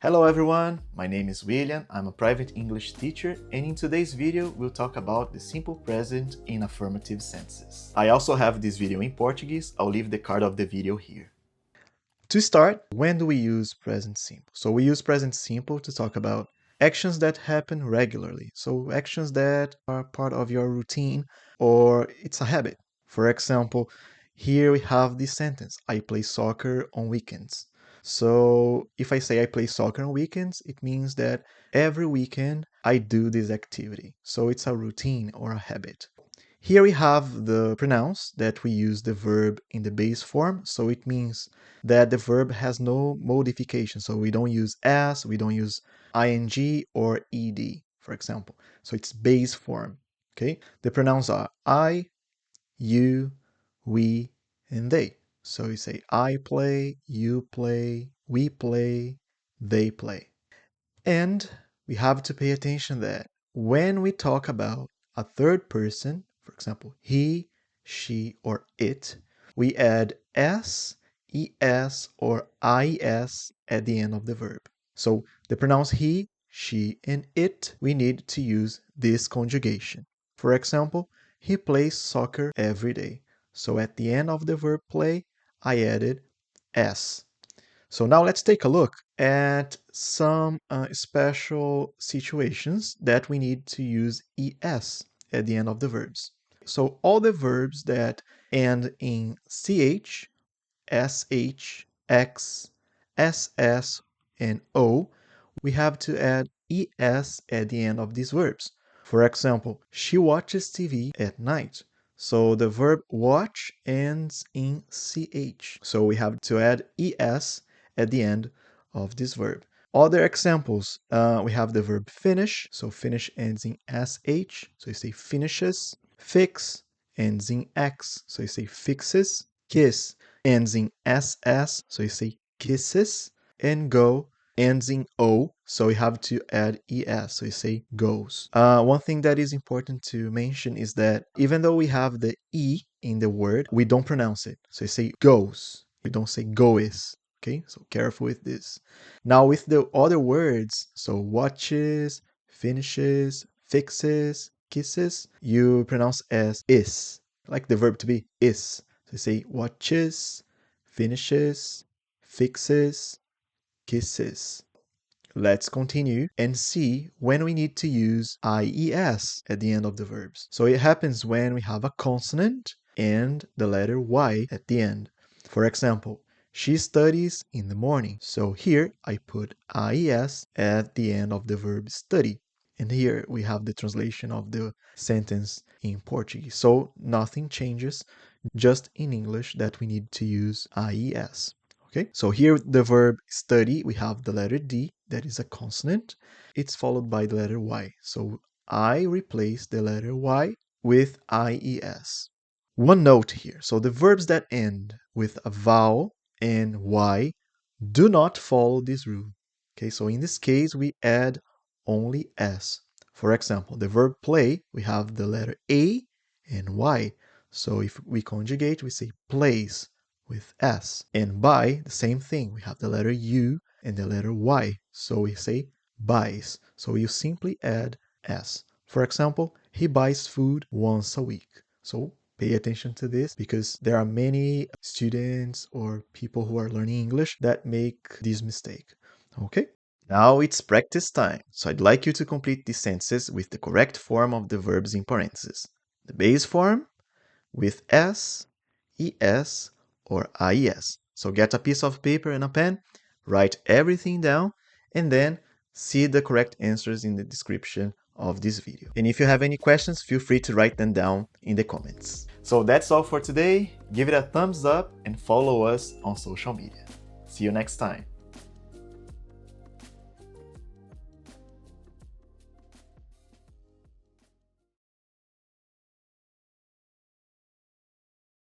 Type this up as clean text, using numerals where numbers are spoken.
Hello everyone, my name is William, I'm a private English teacher, and in today's video we'll talk about the simple present in affirmative sentences. I also have this video in Portuguese, I'll leave the card of the video here. To start, when do we use present simple? So we use present simple to talk about actions that happen regularly. So actions that are part of your routine or it's a habit. For example, here we have this sentence, I play soccer on weekends. So if I say I play soccer on weekends, it means that every weekend I do this activity. So it's a routine or a habit. Here we have the pronouns that we use the verb in the base form. So it means that the verb has no modification. So we don't use as, we don't use ing or ed, for example. So it's base form. Okay. The pronouns are I, you, we, and they. So you say I play, you play, we play, they play. And we have to pay attention that when we talk about a third person, for example, he, she, or it, we add s, es, or is at the end of the verb. So the pronouns he, she, and it, we need to use this conjugation. For example, he plays soccer every day. So at the end of the verb play, I added s. So now let's take a look at some special situations that we need to use es at the end of the verbs. So all the verbs that end in ch, sh, x, ss, and o, we have to add es at the end of these verbs. For example, she watches TV at night. So the verb watch ends in ch. So we have to add es at the end of this verb. Other examples, we have the verb finish. So finish ends in sh. So you say finishes. Fix ends in x. So you say fixes. Kiss ends in ss. So you say kisses. And go ends in o. So we have to add es. So you say goes. One thing that is important to mention is that even though we have the e in the word, we don't pronounce it. So you say goes. You don't say goes. Okay, so careful with this. Now with the other words, so watches, finishes, fixes, kisses, you pronounce as is, like the verb to be is. So you say watches, finishes, fixes, kisses. Let's continue and see when we need to use IES at the end of the verbs. So it happens when we have a consonant and the letter Y at the end. For example, she studies in the morning. So here I put IES at the end of the verb study. And here we have the translation of the sentence in Portuguese. So nothing changes, just in English that we need to use IES. Okay, so here the verb study, we have the letter D, that is a consonant. It's followed by the letter Y. So I replace the letter Y with IES. One note here. So the verbs that end with a vowel and Y do not follow this rule. Okay, so in this case, we add only S. For example, the verb play, we have the letter A and Y. So if we conjugate, we say plays with S. And buy, the same thing. We have the letter U and the letter Y. So we say buys. So you simply add S. For example, he buys food once a week. So pay attention to this because there are many students or people who are learning English that make this mistake. Okay? Now it's practice time. So I'd like you to complete these sentences with the correct form of the verbs in parentheses. The base form with S, ES, or IES. So get a piece of paper and a pen, write everything down, and then see the correct answers in the description of this video. And if you have any questions, feel free to write them down in the comments. So that's all for today. Give it a thumbs up and follow us on social media. See you next time.